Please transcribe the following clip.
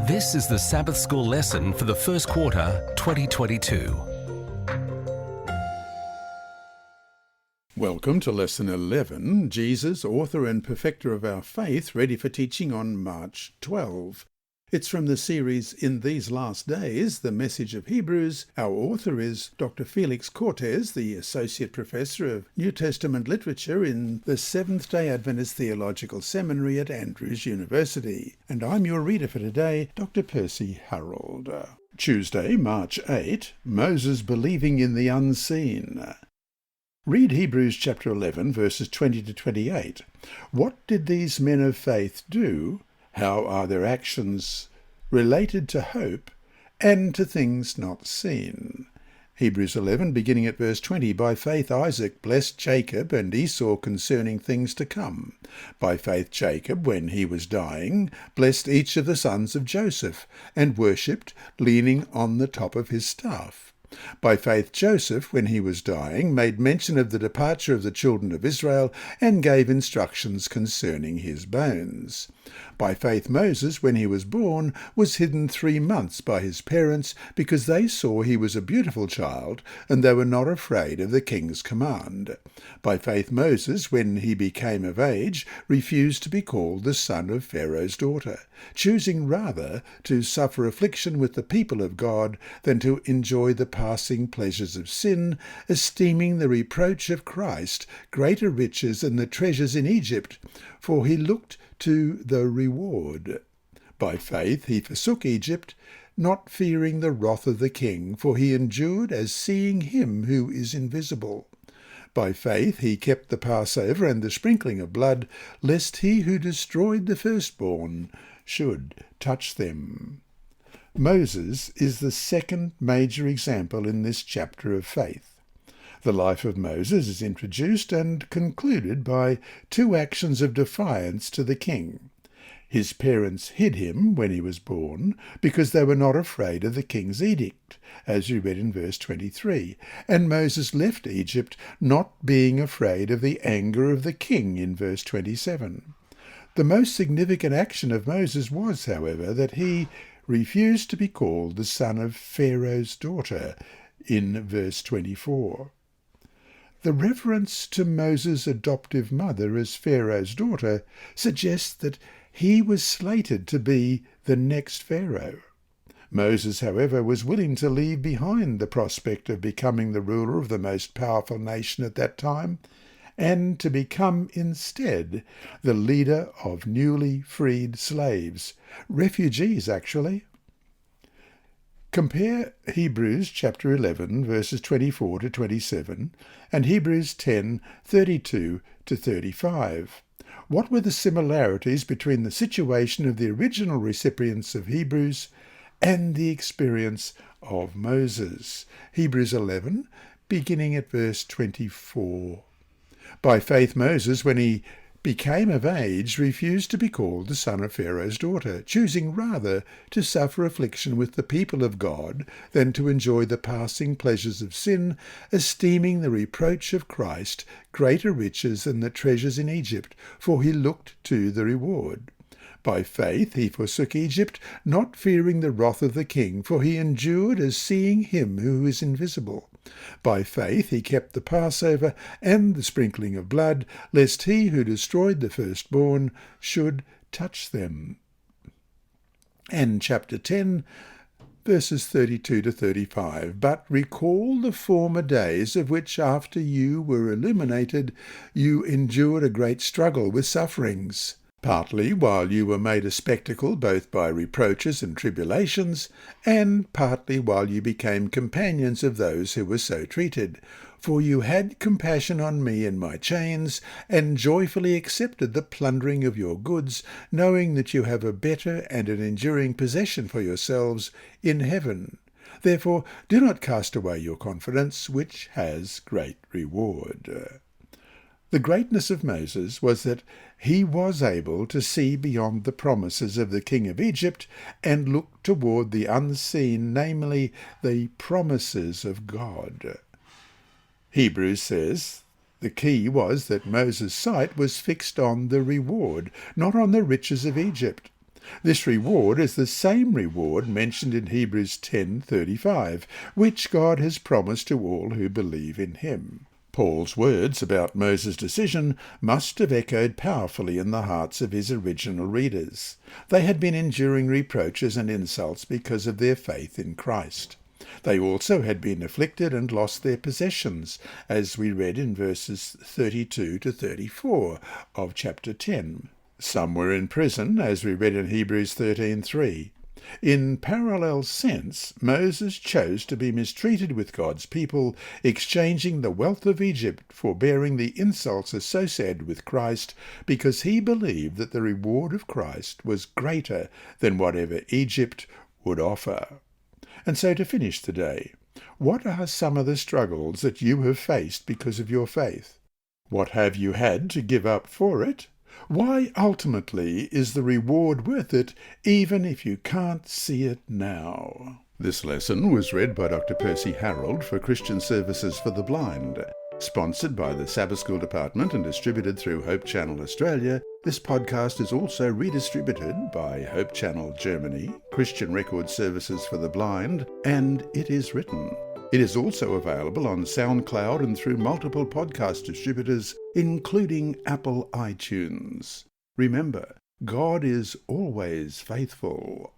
This is the Sabbath School lesson for the first quarter, 2022. Welcome to Lesson 11, Jesus, author and perfecter of our faith, ready for teaching on March 12. It's from the series In These Last Days, the Message of Hebrews. Our author is Dr. Felix Cortes, the Associate Professor of New Testament Literature in the Seventh-day Adventist Theological Seminary at Andrews University. And I'm your reader for today, Dr. Percy Harrold. Tuesday, March 8, Moses believing in the unseen. Read Hebrews chapter 11, verses 20 to 28. What did these men of faith do? How are their actions related to hope and to things not seen? Hebrews 11, beginning at verse 20. By faith Isaac blessed Jacob and Esau concerning things to come. By faith Jacob, when he was dying, blessed each of the sons of Joseph, and worshipped, leaning on the top of his staff. By faith Joseph, when he was dying, made mention of the departure of the children of Israel, and gave instructions concerning his bones. By faith Moses, when he was born, was hidden 3 months by his parents, because they saw he was a beautiful child, and they were not afraid of the king's command. By faith Moses, when he became of age, refused to be called the son of Pharaoh's daughter, choosing rather to suffer affliction with the people of God than to enjoy the passing pleasures of sin, esteeming the reproach of Christ greater riches than the treasures in Egypt, for he looked to the reward. By faith he forsook Egypt, not fearing the wrath of the king, for he endured as seeing him who is invisible. By faith he kept the Passover and the sprinkling of blood, lest he who destroyed the firstborn should touch them. Moses is the second major example in this chapter of faith. The life of Moses is introduced and concluded by 2 actions of defiance to the king. His parents hid him when he was born because they were not afraid of the king's edict, as you read in verse 23, and Moses left Egypt not being afraid of the anger of the king in verse 27. The most significant action of Moses was, however, that he refused to be called the son of Pharaoh's daughter in verse 24. The reference to Moses' adoptive mother as Pharaoh's daughter suggests that he was slated to be the next Pharaoh. Moses, however, was willing to leave behind the prospect of becoming the ruler of the most powerful nation at that time, and to become instead the leader of newly freed slaves, refugees actually. Compare Hebrews chapter 11, verses 24 to 27, and Hebrews 10, 32 to 35. What were the similarities between the situation of the original recipients of Hebrews and the experience of Moses? Hebrews 11, beginning at verse 24. By faith Moses, when he became of age, refused to be called the son of Pharaoh's daughter, choosing rather to suffer affliction with the people of God than to enjoy the passing pleasures of sin, esteeming the reproach of Christ greater riches than the treasures in Egypt, for he looked to the reward. By faith he forsook Egypt, not fearing the wrath of the king, for he endured as seeing him who is invisible. By faith he kept the Passover and the sprinkling of blood, lest he who destroyed the firstborn should touch them. And chapter 10, verses 32 to 35. But recall the former days, of which after you were illuminated, you endured a great struggle with sufferings, partly while you were made a spectacle both by reproaches and tribulations, and partly while you became companions of those who were so treated. For you had compassion on me in my chains, and joyfully accepted the plundering of your goods, knowing that you have a better and an enduring possession for yourselves in heaven. Therefore do not cast away your confidence, which has great reward. The greatness of Moses was that he was able to see beyond the promises of the king of Egypt and look toward the unseen, namely the promises of God. Hebrews says the key was that Moses' sight was fixed on the reward, not on the riches of Egypt. This reward is the same reward mentioned in Hebrews 10:35, which God has promised to all who believe in him. Paul's words about Moses' decision must have echoed powerfully in the hearts of his original readers. They had been enduring reproaches and insults because of their faith in Christ. They also had been afflicted and lost their possessions, as we read in verses 32 to 34 of chapter 10. Some were in prison, as we read in Hebrews 13:3. In parallel sense, Moses chose to be mistreated with God's people, exchanging the wealth of Egypt for bearing the insults associated with Christ, because he believed that the reward of Christ was greater than whatever Egypt would offer. And so to finish today, what are some of the struggles that you have faced because of your faith? What have you had to give up for it? Why ultimately is the reward worth it, even if you can't see it now? This lesson was read by Dr. Percy Harrold for Christian Services for the Blind. Sponsored by the Sabbath School Department and distributed through Hope Channel Australia, this podcast is also redistributed by Hope Channel Germany, Christian Record Services for the Blind, and It Is Written. It is also available on SoundCloud and through multiple podcast distributors, including Apple iTunes. Remember, God is always faithful.